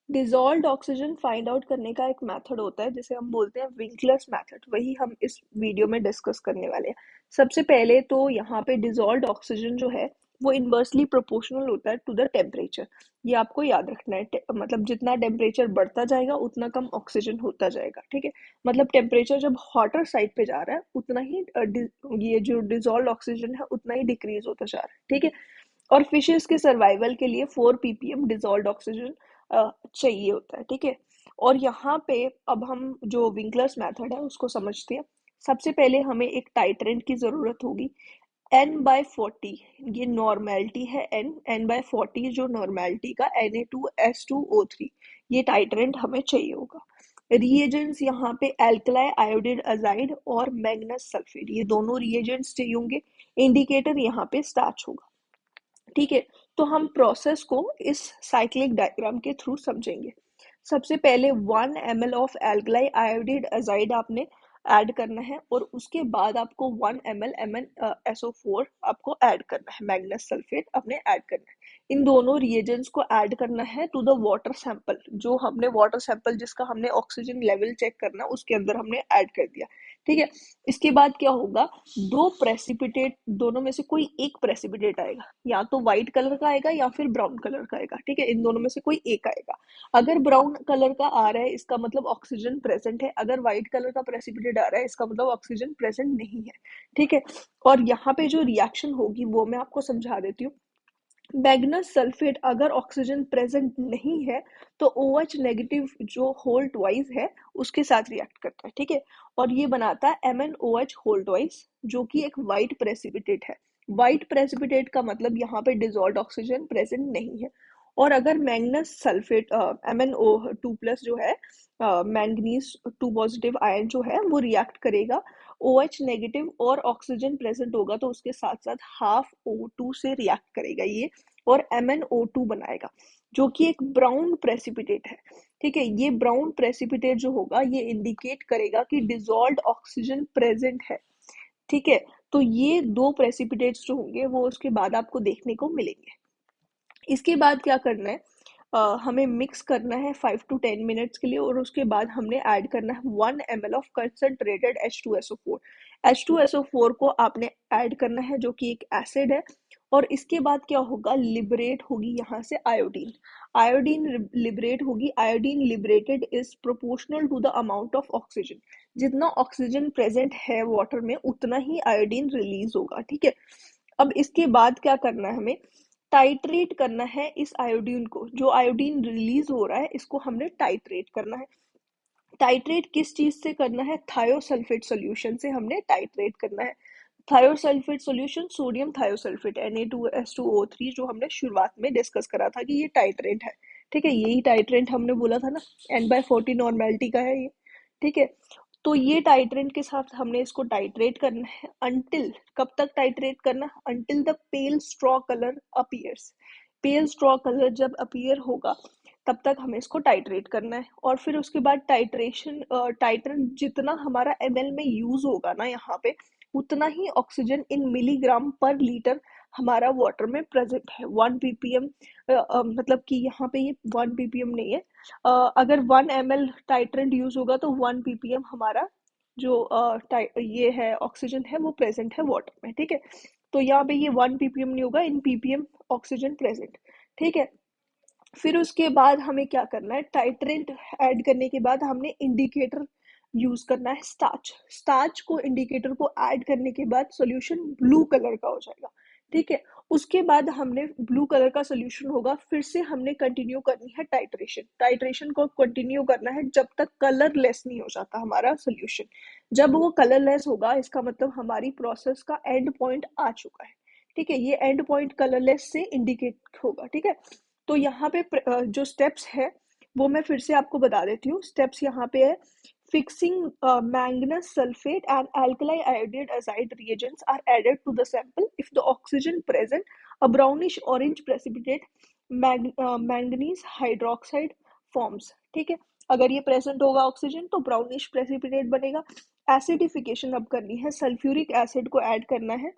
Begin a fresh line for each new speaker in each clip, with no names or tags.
Dissolved oxygen find out करने का एक मेथड होता है जिसे हम बोलते हैं विंकलर्स मेथड, वही हम इस वीडियो में डिस्कस करने वाले हैं। सबसे पहले तो यहाँ पे डिजॉल्व्ड ऑक्सीजन जो है वो इन्वर्सली प्रोपोर्शनल होता है टू द टेम्परेचर। ये आपको याद रखना है, मतलब जितना टेम्परेचर बढ़ता जाएगा उतना कम ऑक्सीजन होता जाएगा, ठीक है। मतलब टेम्परेचर जब हॉटर साइड पे जा रहा है उतना ही ये जो डिजॉल्व्ड ऑक्सीजन है उतना ही डिक्रीज होता जा रहा है, ठीक है। और फिशेस के सर्वाइवल के लिए 4 ppm डिजॉल्व्ड ऑक्सीजन चाहिए होता है, ठीक है। और यहाँ पे अब हम जो विंकलर्स मेथड है उसको समझते हैं। सबसे पहले हमें एक टाइट्रेंट की जरूरत होगी। n/40 ये नॉर्मेलिटी है, n/40 जो नॉर्मेलिटी का Na2S2O3 ये टाइट्रेंट हमें चाहिए होगा। रिएजेंट्स यहाँ पे एल्कलाई आयोडाइड अजाइड और मैग्नस सल्फेट, ये दोनों रिएजेंट्स चाहिए होंगे। इंडिकेटर यहाँ पे स्टार्च होगा, ठीक है। तो हम प्रोसेस को इस साइक्लिक डायग्राम के थ्रू समझेंगे। सबसे पहले 1 ml of alkali iodide azide आपने ऐड करना है और उसके बाद आपको 1 ml MnSO4 आपको ऐड करना है, मैग्नेस सल्फेट आपने ऐड करना है। इन दोनों रिएजेंट्स को ऐड करना है टू द वाटर सैंपल, जो हमने वाटर सैंपल जिसका हमने ऑक्सीजन लेवल चेक करना उसके अंदर हमने ऐड कर दिया, ठीक है। इसके बाद क्या होगा, दो प्रेसिपिटेट, दोनों में से कोई एक प्रेसिपिटेट आएगा, या तो व्हाइट कलर का आएगा या फिर ब्राउन कलर का आएगा, ठीक है। इन दोनों में से कोई एक आएगा। अगर ब्राउन कलर का आ रहा है इसका मतलब ऑक्सीजन प्रेजेंट है, अगर व्हाइट कलर का प्रेसिपिटेट आ रहा है इसका मतलब ऑक्सीजन प्रेजेंट नहीं है, ठीक है। और यहाँ पे जो रिएक्शन होगी वो मैं आपको समझा देती हूँ। मैग्नस सल्फेट अगर ऑक्सीजन प्रेजेंट नहीं है तो OH नेगेटिव जो होल ट्वाइस है उसके साथ रिएक्ट करता है, ठीक है। और ये बनाता है MnOH होल ट्वाइस जो कि एक वाइट प्रेसिपिटेट है। वाइट प्रेसिपिटेट का मतलब यहाँ पे डिजॉल्व्ड ऑक्सीजन प्रेजेंट नहीं है। और अगर मैग्नस सल्फेट MnO2+ जो है, मैंगनीज 2 पॉजिटिव आयन जो है वो रिएक्ट करेगा, OH नेगेटिव और ऑक्सीजन प्रेजेंट होगा तो उसके साथ साथ हाफ O2 से रिएक्ट करेगा ये और MnO2 बनाएगा जो कि एक ब्राउन प्रेसिपिटेट है, ठीक है। ये ब्राउन प्रेसिपिटेट जो होगा ये इंडिकेट करेगा कि डिजॉल्व्ड ऑक्सीजन प्रेजेंट है, ठीक है। तो ये दो प्रेसिपिटेट्स जो होंगे वो उसके बाद आपको देखने को मिलेंगे। इसके बाद क्या करना है, हमें मिक्स करना है 5 to 10 मिनट्स के लिए और उसके बाद हमने ऐड करना है 1 ml of concentrated H2SO4। H2SO4 को आपने ऐड करना है जो कि एक एसिड है। और इसके बाद क्या होगा, लिबरेट होगी यहाँ से आयोडीन। आयोडीन लिबरेट होगी। Iodine liberated is proportional to the amount of oxygen. जितना ऑक्सीजन प्रेजेंट है वाटर में उतना ही आयोडीन रिलीज होगा, ठीक है। अब इसके बाद क्या करना है, हमें टाइट्रेट करना है इस आयोडीन को। जो आयोडीन रिलीज हो रहा है इसको हमने टाइट्रेट करना है। टाइट्रेट किस चीज से करना है, थायोसल्फेट सॉल्यूशन से हमने टाइट्रेट करना है। Thiosulphate solution sodium thiosulphate Na2S2O3 जो हमने शुरुआत में डिस्कस करा था कि ये टाइट्रेट है, ठीक है। यही टाइट्रेट हमने बोला था ना, n/40 नॉर्मेलिटी का है ये, ठीक है। तो ये टाइट्रेंट के साथ हमने इसको टाइट्रेट करना है अंटिल, कब तक टाइट्रेट करना, until the pale straw colour appears. Pale straw colour जब अपीयर होगा तब तक हमें इसको टाइट्रेट करना है। और फिर उसके बाद टाइट्रेंट जितना हमारा ml में यूज होगा ना यहाँ पे उतना ही ऑक्सीजन इन मिलीग्राम पर लीटर हमारा वाटर में प्रेजेंट है। 1 ppm, मतलब कि यहाँ पे ये 1 ppm नहीं है। अगर 1 ml टाइट्रेंट यूज होगा तो 1 ppm हमारा जो ये है ऑक्सीजन है वो प्रेजेंट है वाटर में, ठीक है। तो यहाँ पे ये 1 ppm नहीं होगा, इन ppm ऑक्सीजन प्रेजेंट, ठीक है। फिर उसके बाद हमें क्या करना है, टाइट्रेंट ऐड करने के बाद हमने इंडिकेटर यूज करना है स्टार्च। स्टार्च को इंडिकेटर को ऐड करने के बाद सॉल्यूशन ब्लू कलर का हो जाएगा, ठीक है। उसके बाद हमने ब्लू कलर का सॉल्यूशन होगा, फिर से हमने कंटिन्यू करनी है टाइट्रेशन। टाइट्रेशन को कंटिन्यू करना है जब तक कलरलेस नहीं हो जाता हमारा सॉल्यूशन। जब वो कलरलेस होगा इसका मतलब हमारी प्रोसेस का एंड पॉइंट आ चुका है, ठीक है। ये एंड पॉइंट कलरलेस से इंडिकेट होगा, ठीक है। तो यहाँ पे जो स्टेप्स है वो मैं फिर से आपको बता देती हूँ। स्टेप्स यहाँ पे है, fixing manganese sulfate and alkali iodide azide reagents are added to the sample. If the oxygen present, a brownish orange precipitate manganese hydroxide forms, ठीक है। अगर ये प्रेजेंट होगा ऑक्सीजन तो ब्राउनिश प्रेसिपिटेट बनेगा। एसिडिफिकेशन अब करनी है, सल्फ्यूरिक एसिड को ऐड करना है।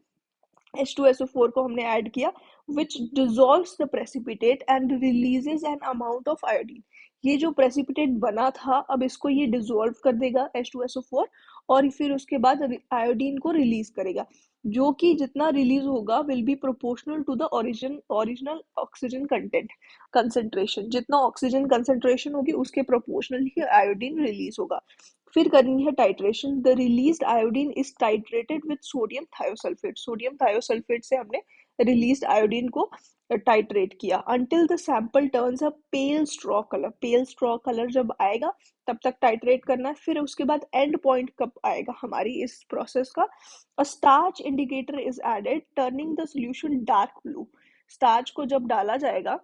H2SO4 को हमने ऐड किया, which dissolves the precipitate and releases an amount of iodine. ये जो precipitate बना था अब इसको ये dissolve कर देगा H2SO4 और फिर उसके बाद iodine को release करेगा, जो कि जितना release होगा will be proportional to the original oxygen content concentration. जितना oxygen concentration होगी उसके proportional ही iodine release होगा. फिर करनी है titration. The released iodine is titrated with sodium thiosulphate. Sodium thiosulphate से हमने रिलीज्ड आयोडीन को टाइट्रेट किया until the sample turns a pale straw colour. Pale straw colour जब आएगा तब तक टाइट्रेट करना है. फिर उसके बाद एंड पॉइंट कब आएगा हमारी इस प्रोसेस का, a starch indicator is added turning the solution dark blue. Starch को जब डाला जाएगा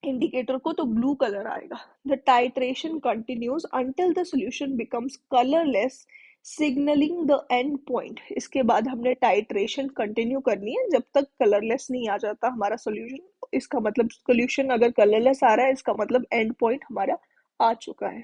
इंडिकेटर को तो ब्लू कलर आएगा. The titration continues until the solution becomes colourless signalling the end point. इसके बाद हमने टाइट्रेशन कंटिन्यू करनी है जब तक कलरलेस नहीं आ जाता हमारा सॉल्यूशन. इसका मतलब सॉल्यूशन अगर कलरलेस आ रहा है इसका मतलब एंड पॉइंट हमारा आ चुका है.